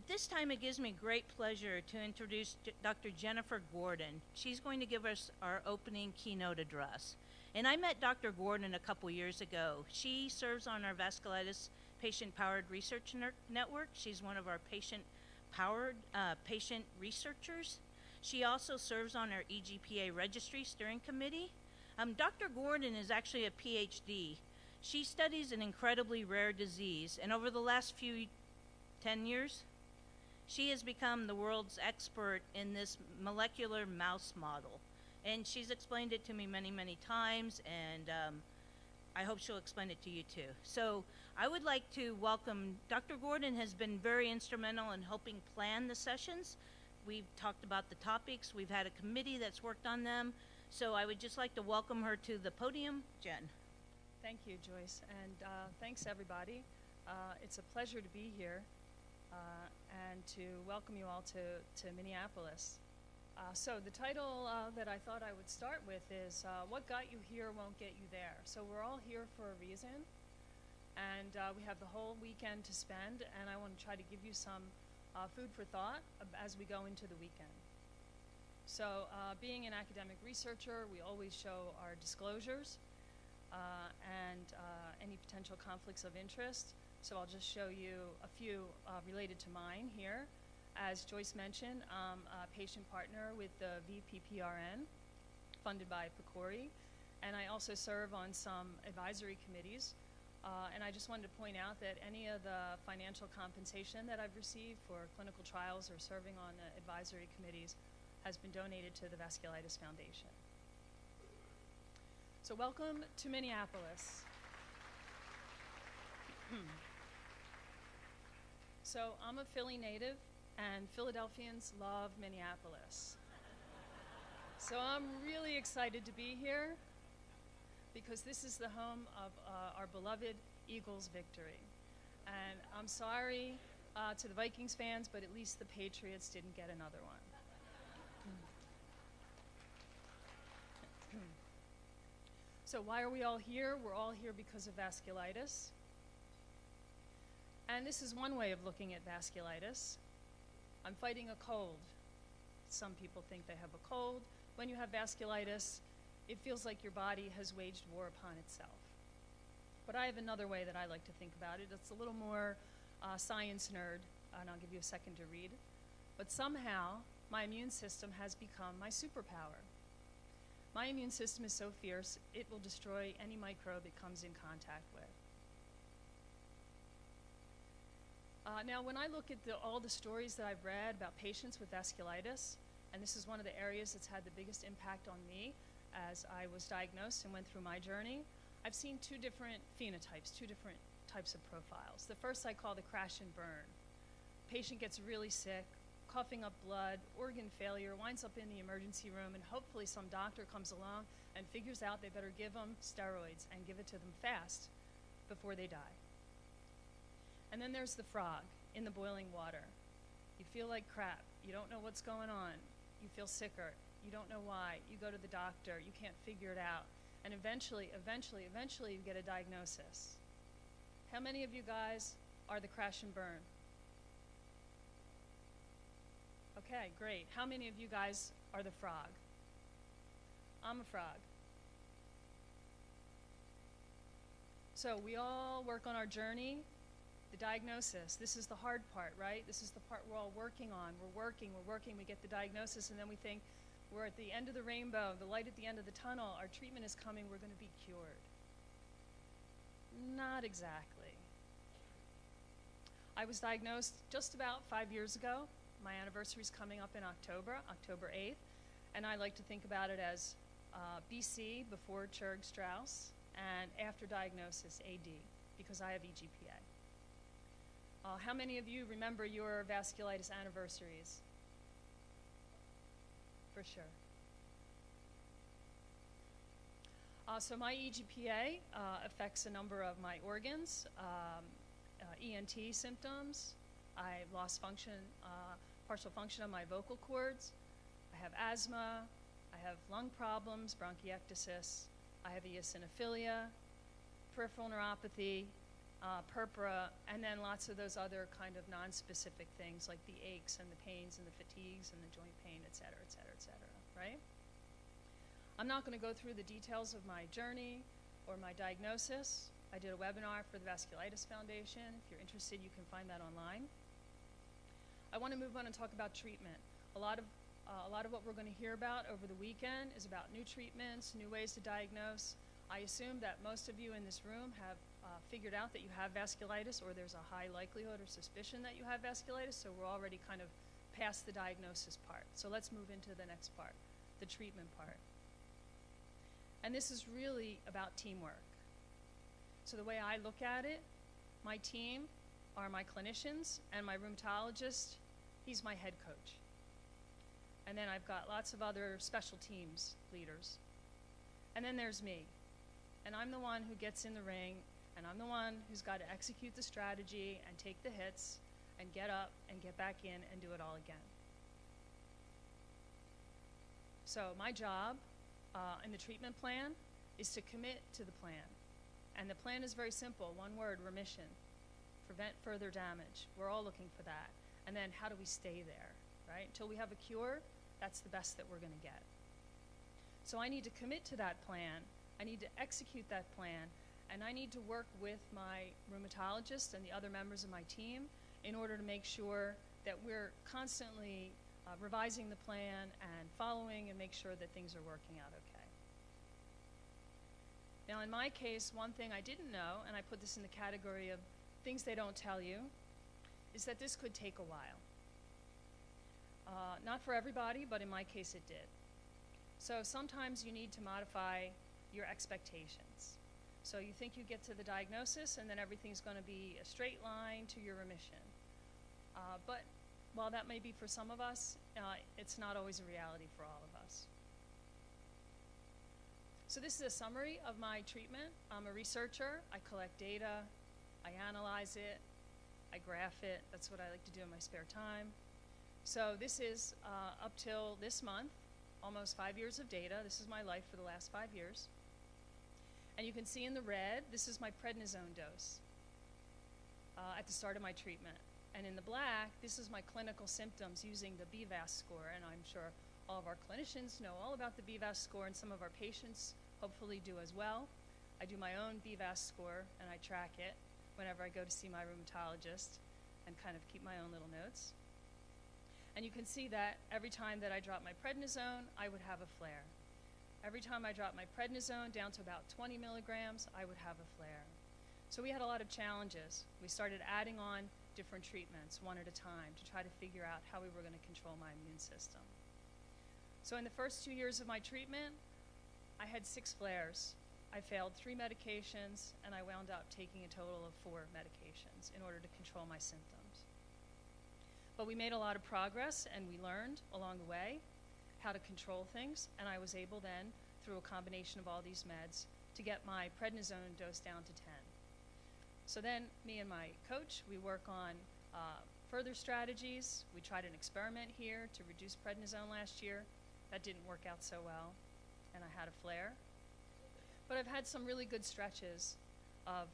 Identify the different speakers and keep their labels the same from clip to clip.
Speaker 1: At this time, it gives me great pleasure to introduce Dr. Jennifer Gordon. She's going to give us our opening keynote address. And I met Dr. Gordon a couple years ago. She serves on our Vasculitis Patient-Powered Research Network. She's one of our patient-powered patient researchers. She also serves on our EGPA Registry Steering Committee. Dr. Gordon is actually a PhD. She studies an incredibly rare disease, and over the last 10 years, she has become the world's expert in this molecular mouse model. And she's explained it to me many, many times, and I hope she'll explain it to you too. So I would like to welcome, Dr. Gordon has been very instrumental in helping plan the sessions. We've talked about the topics, we've had a committee that's worked on them. So I would just like to welcome her to the podium. Jen.
Speaker 2: Thank you, Joyce, and thanks everybody. It's a pleasure to be here and to welcome you all to Minneapolis. So the title that I thought I would start with is What Got You Here Won't Get You There. So we're all here for a reason, and we have the whole weekend to spend, and I want to try to give you some food for thought as we go into the weekend. So being an academic researcher, we always show our disclosures and any potential conflicts of interest. So I'll just show you a few related to mine here. As Joyce mentioned, I'm a patient partner with the VPPRN, funded by PCORI, and I also serve on some advisory committees. And I just wanted to point out that any of the financial compensation that I've received for clinical trials or serving on advisory committees has been donated to the Vasculitis Foundation. So welcome to Minneapolis. So I'm a Philly native, and Philadelphians love Minneapolis. So I'm really excited to be here because this is the home of our beloved Eagles victory. And I'm sorry to the Vikings fans, but at least the Patriots didn't get another one. So why are we all here? We're all here because of vasculitis. And this is one way of looking at vasculitis. I'm fighting a cold. Some people think they have a cold. When you have vasculitis, it feels like your body has waged war upon itself. But I have another way that I like to think about it. It's a little more science nerd, and I'll give you a second to read. But somehow, my immune system has become my superpower. My immune system is so fierce, it will destroy any microbe it comes in contact with. Now, when I look at all the stories that I've read about patients with vasculitis, and this is one of the areas that's had the biggest impact on me as I was diagnosed and went through my journey, I've seen two different phenotypes, two different types of profiles. The first I call the crash and burn. Patient gets really sick, coughing up blood, organ failure, winds up in the emergency room, and hopefully some doctor comes along and figures out they better give them steroids and give it to them fast before they die. And then there's the frog in the boiling water. You feel like crap. You don't know what's going on. You feel sicker. You don't know why. You go to the doctor. You can't figure it out. And eventually, you get a diagnosis. How many of you guys are the crash and burn? Okay, great. How many of you guys are the frog? I'm a frog. So we all work on our journey. The diagnosis, this is the hard part, right? This is the part we're all working on. We're working, we get the diagnosis, and then we think we're at the end of the rainbow, the light at the end of the tunnel, our treatment is coming, we're going to be cured. Not exactly. I was diagnosed just about 5 years ago. My anniversary is coming up in October 8th, and I like to think about it as BC, before Churg-Strauss, and after diagnosis, AD, because I have EGPA. How many of you remember your vasculitis anniversaries? For sure. So my EGPA affects a number of my organs, ENT symptoms. I lost function, partial function of my vocal cords. I have asthma. I have lung problems, bronchiectasis. I have eosinophilia, peripheral neuropathy. purpura, and then lots of those other kind of non-specific things like the aches and the pains and the fatigues and the joint pain, et cetera, et cetera, et cetera, right? I'm not going to go through the details of my journey or my diagnosis. I did a webinar for the Vasculitis Foundation. If you're interested, you can find that online. I want to move on and talk about treatment. A lot of what we're going to hear about over the weekend is about new treatments, new ways to diagnose. I assume that most of you in this room have figured out that you have vasculitis, or there's a high likelihood or suspicion that you have vasculitis, so we're already kind of past the diagnosis part. So let's move into the next part, the treatment part. And this is really about teamwork. So the way I look at it, my team are my clinicians, and my rheumatologist, he's my head coach. And then I've got lots of other special teams leaders. And then there's me. And I'm the one who gets in the ring, and I'm the one who's got to execute the strategy and take the hits and get up and get back in and do it all again. So my job in the treatment plan is to commit to the plan. And the plan is very simple, one word, remission. Prevent further damage. We're all looking for that. And then how do we stay there, right? Until we have a cure, that's the best that we're going to get. So I need to commit to that plan. I need to execute that plan. And I need to work with my rheumatologist and the other members of my team in order to make sure that we're constantly revising the plan and following and make sure that things are working out okay. Now in my case, one thing I didn't know, and I put this in the category of things they don't tell you, is that this could take a while. Not for everybody, but in my case it did. So sometimes you need to modify your expectations. So you think you get to the diagnosis and then everything's going to be a straight line to your remission. But while that may be for some of us, it's not always a reality for all of us. So this is a summary of my treatment. I'm a researcher. I collect data. I analyze it. I graph it. That's what I like to do in my spare time. So this is up till this month, almost 5 years of data. This is my life for the last 5 years. And you can see in the red, this is my prednisone dose at the start of my treatment. And in the black, this is my clinical symptoms using the BVAS score. And I'm sure all of our clinicians know all about the BVAS score, and some of our patients hopefully do as well. I do my own BVAS score, and I track it whenever I go to see my rheumatologist and kind of keep my own little notes. And you can see that every time that I drop my prednisone, I would have a flare. Every time I drop my prednisone down to about 20 milligrams, I would have a flare. So we had a lot of challenges. We started adding on different treatments one at a time to try to figure out how we were going to control my immune system. So in the first 2 years of my treatment, I had 6 flares. I failed 3 medications, and I wound up taking a total of 4 medications in order to control my symptoms. But we made a lot of progress, and we learned along the way how to control things, and I was able then, through a combination of all these meds, to get my prednisone dose down to 10. So then, me and my coach, we work on further strategies. We tried an experiment here to reduce prednisone last year. That didn't work out so well, and I had a flare. But I've had some really good stretches of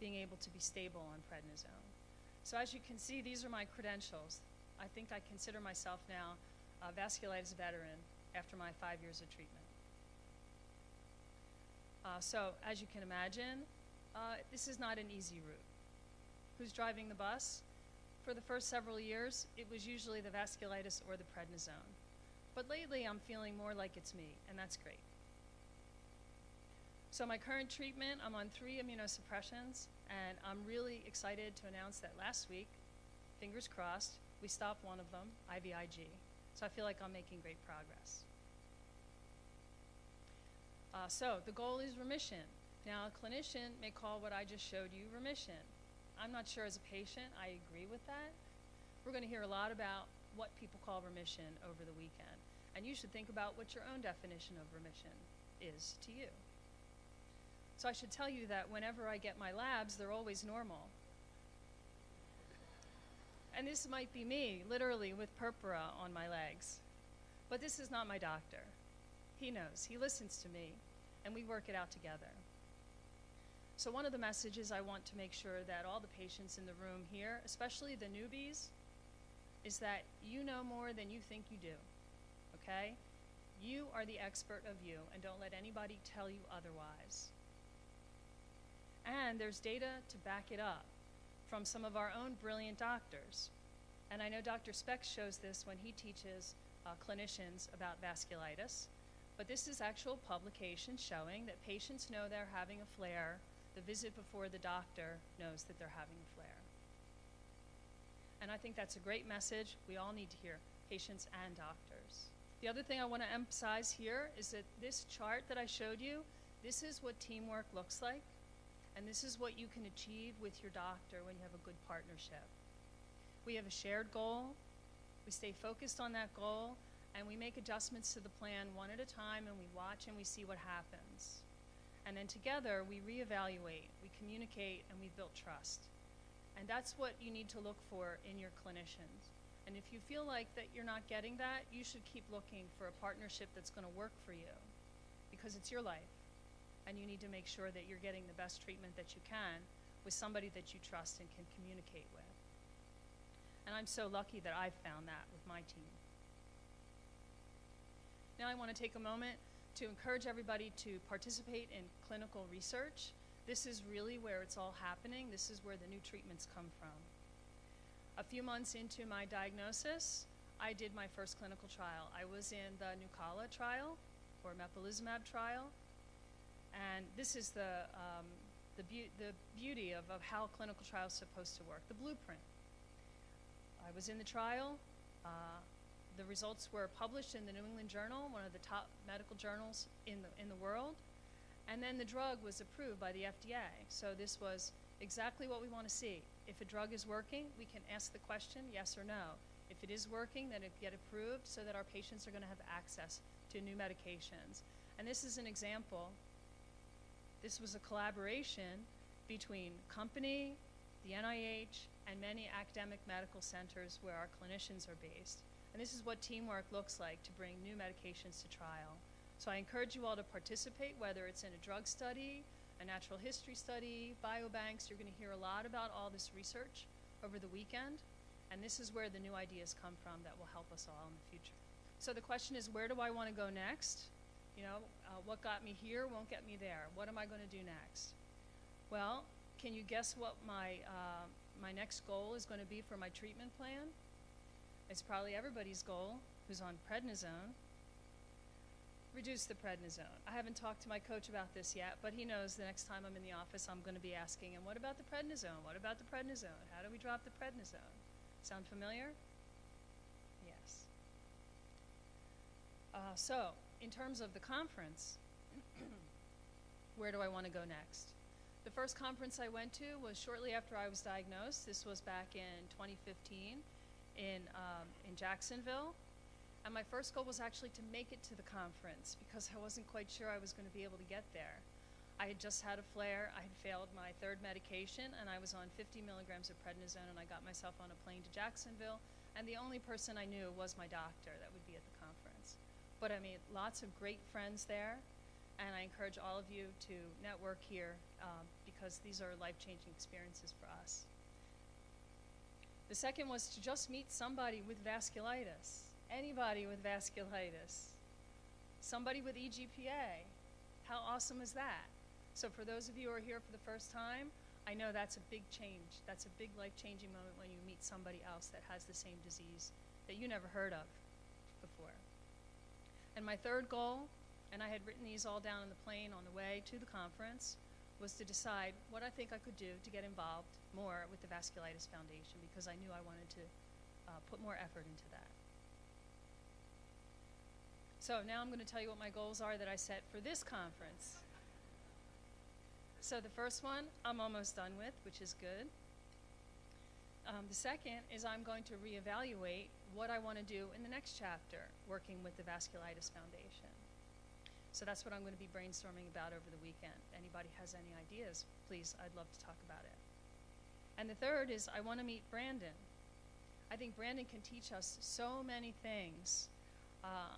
Speaker 2: being able to be stable on prednisone. So as you can see, these are my credentials. I think I consider myself now a vasculitis veteran after my 5 years of treatment. So as you can imagine, this is not an easy route. Who's driving the bus? For the first several years, it was usually the vasculitis or the prednisone. But lately, I'm feeling more like it's me, and that's great. So my current treatment, I'm on 3 immunosuppressions, and I'm really excited to announce that last week, fingers crossed, we stopped one of them, IVIG. So I feel like I'm making great progress. So the goal is remission. Now, a clinician may call what I just showed you remission. I'm not sure as a patient I agree with that. We're going to hear a lot about what people call remission over the weekend. And you should think about what your own definition of remission is to you. So I should tell you that whenever I get my labs, they're always normal. And this might be me, literally with purpura on my legs. But this is not my doctor. He knows. He listens to me, and we work it out together. So one of the messages I want to make sure that all the patients in the room here, especially the newbies, is that you know more than you think you do, okay? You are the expert of you, and don't let anybody tell you otherwise. And there's data to back it up from some of our own brilliant doctors. And I know Dr. Speck shows this when he teaches clinicians about vasculitis, but this is actual publication showing that patients know they're having a flare. The visit before the doctor knows that they're having a flare. And I think that's a great message we all need to hear, patients and doctors. The other thing I want to emphasize here is that this chart that I showed you, this is what teamwork looks like, and this is what you can achieve with your doctor when you have a good partnership. We have a shared goal, we stay focused on that goal, and we make adjustments to the plan one at a time, and we watch and we see what happens. And then together, we reevaluate, we communicate, and we build trust. And that's what you need to look for in your clinicians. And if you feel like that you're not getting that, you should keep looking for a partnership that's going to work for you, because it's your life. And you need to make sure that you're getting the best treatment that you can with somebody that you trust and can communicate with. And I'm so lucky that I've found that with my team. Now I want to take a moment to encourage everybody to participate in clinical research. This is really where it's all happening. This is where the new treatments come from. A few months into my diagnosis, I did my first clinical trial. I was in the Nucala trial, or mepolizumab trial, and this is the beauty of how clinical trials are supposed to work, the blueprint. I was in the trial. The results were published in the New England Journal, one of the top medical journals in the world, and then the drug was approved by the FDA. So this was exactly what we want to see. If a drug is working, we can ask the question, yes or no. If it is working, then it get approved so that our patients are going to have access to new medications. And this is an example. This was a collaboration between company, the NIH, and many academic medical centers where our clinicians are based. And this is what teamwork looks like to bring new medications to trial. So I encourage you all to participate, whether it's in a drug study, a natural history study, biobanks. You're going to hear a lot about all this research over the weekend, and this is where the new ideas come from that will help us all in the future. So the question is, where do I want to go next? You know, what got me here won't get me there. What am I going to do next? Well, can you guess what my next goal is going to be for my treatment plan? It's probably everybody's goal who's on prednisone. Reduce the prednisone. I haven't talked to my coach about this yet, but he knows the next time I'm in the office I'm going to be asking him, what about the prednisone? What about the prednisone? How do we drop the prednisone? Sound familiar? Yes. So, in terms of the conference, where do I want to go next? The first conference I went to was shortly after I was diagnosed. This was back in 2015 in Jacksonville. And my first goal was actually to make it to the conference because I wasn't quite sure I was going to be able to get there. I had just had a flare. I had failed my third medication, and I was on 50 milligrams of prednisone, and I got myself on a plane to Jacksonville, and the only person I knew was my doctor that would be at the conference. But I made lots of great friends there, and I encourage all of you to network here because these are life-changing experiences for us. The second was to just meet somebody with vasculitis. Anybody with vasculitis, somebody with EGPA. How awesome is that? So for those of you who are here for the first time, I know that's a big change. That's a big life-changing moment when you meet somebody else that has the same disease that you never heard of before. And my third goal, and I had written these all down on the plane on the way to the conference, was to decide what I think I could do to get involved more with the Vasculitis Foundation because I knew I wanted to put more effort into that. So now I'm going to tell you what my goals are that I set for this conference. So the first one I'm almost done with, which is good. The second is I'm going to reevaluate what I want to do in the next chapter, working with the Vasculitis Foundation. So that's what I'm going to be brainstorming about over the weekend. Anybody has any ideas, please, I'd love to talk about it. And the third is I want to meet Brandon. I think Brandon can teach us so many things.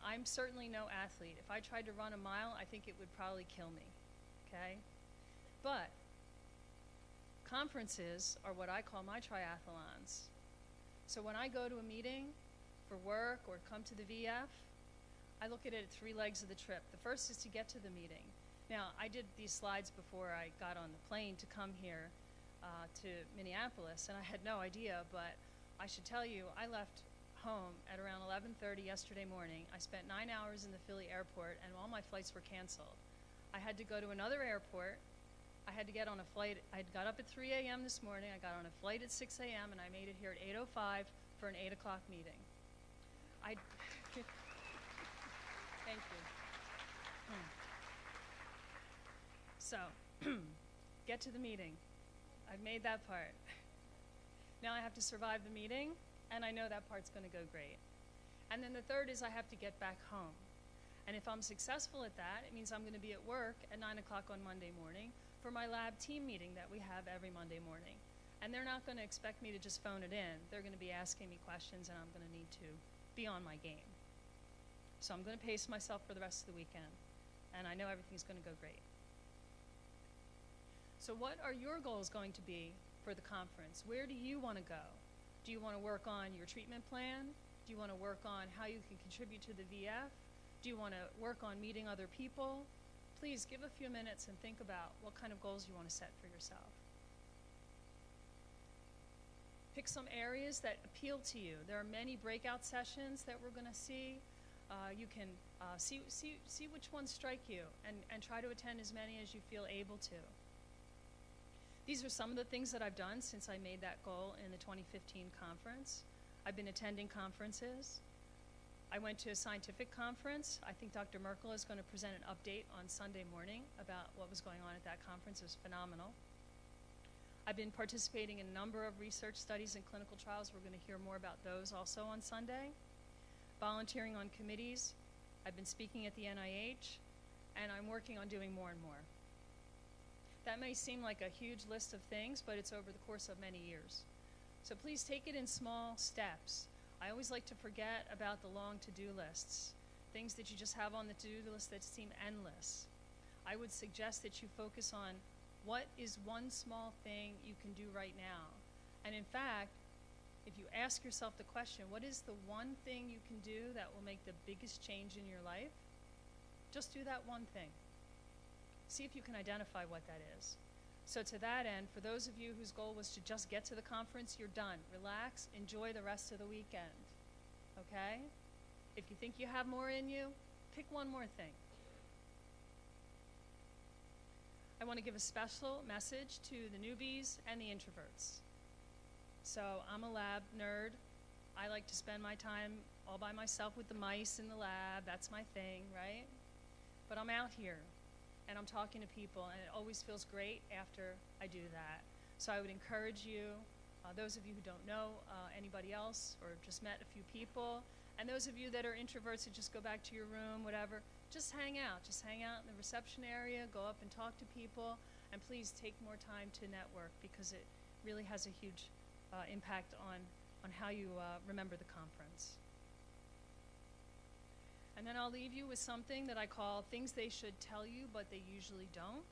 Speaker 2: I'm certainly no athlete. If I tried to run a mile, I think it would probably kill me, okay? But Conferences are what I call my triathlons. So when I go to a meeting for work or come to the VF, I look at it at 3 legs of the trip. The first is to get to the meeting. Now, I did these slides before I got on the plane to come here to Minneapolis, and I had no idea, but I should tell you, I left home at around 11:30 yesterday morning. I spent 9 hours in the Philly airport, and all my flights were canceled. I had to go to another airport. I had to get on a flight. I got up at 3 a.m. this morning. I got on a flight at 6 a.m., and I made it here at 8:05 for an 8 o'clock meeting. Thank you. So, get to the meeting. I've made that part. Now I have to survive the meeting, and I know that part's going to go great. And then the third is I have to get back home. And if I'm successful at that, it means I'm going to be at work at 9 o'clock on Monday morning for my lab team meeting that we have every Monday morning. And they're not going to expect me to just phone it in. They're going to be asking me questions, and I'm going to need to be on my game. So I'm going to pace myself for the rest of the weekend, and I know everything's going to go great. So what are your goals going to be for the conference? Where do you want to go? Do you want to work on your treatment plan? Do you want to work on how you can contribute to the VF? Do you want to work on meeting other people? Please give a few minutes and think about what kind of goals you want to set for yourself. Pick some areas that appeal to you. There are many breakout sessions that we're going to see. You can see which ones strike you and try to attend as many as you feel able to. These are some of the things that I've done since I made that goal in the 2015 conference. I've been attending conferences. I went to a scientific conference. I think Dr. Merkel is going to present an update on Sunday morning about what was going on at that conference. It was phenomenal. I've been participating in a number of research studies and clinical trials. We're going to hear more about those also on Sunday. Volunteering on committees. I've been speaking at the NIH, and I'm working on doing more and more. That may seem like a huge list of things, but it's over the course of many years. So please take it in small steps. I always like to forget about the long to-do lists, things that you just have on the to-do list that seem endless. I would suggest that you focus on what is one small thing you can do right now. And in fact, if you ask yourself the question, what is the one thing you can do that will make the biggest change in your life? Just do that one thing. See if you can identify what that is. So to that end, for those of you whose goal was to just get to the conference, you're done. Relax, enjoy the rest of the weekend, okay? If you think you have more in you, pick one more thing. I want to give a special message to the newbies and the introverts. So I'm a lab nerd. I like to spend my time all by myself with the mice in the lab. That's my thing, right? But I'm out here, and I'm talking to people, and it always feels great after I do that. So I would encourage you, those of you who don't know anybody else or just met a few people, and those of you that are introverts who just go back to your room, whatever, just hang out. Just hang out in the reception area, go up and talk to people, and please take more time to network because it really has a huge impact on how you remember the conference. And then I'll leave you with something that I call things they should tell you, but they usually don't.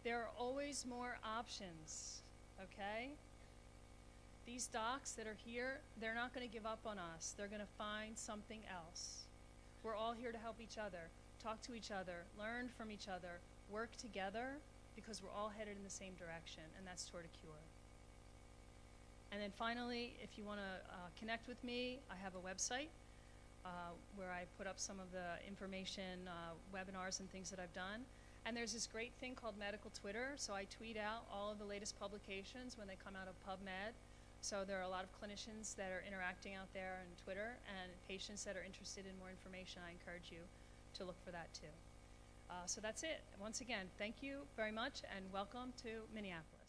Speaker 2: There are always more options, okay? These docs that are here, they're not going to give up on us. They're going to find something else. We're all here to help each other, talk to each other, learn from each other, work together, because we're all headed in the same direction, and that's toward a cure. And then finally, if you want to connect with me, I have a website where I put up some of the information, webinars and things that I've done. And there's this great thing called medical Twitter, so I tweet out all of the latest publications when they come out of PubMed. So there are a lot of clinicians that are interacting out there on Twitter, and patients that are interested in more information. I encourage you to look for that too. So that's it. Once again, thank you very much, and welcome to Minneapolis.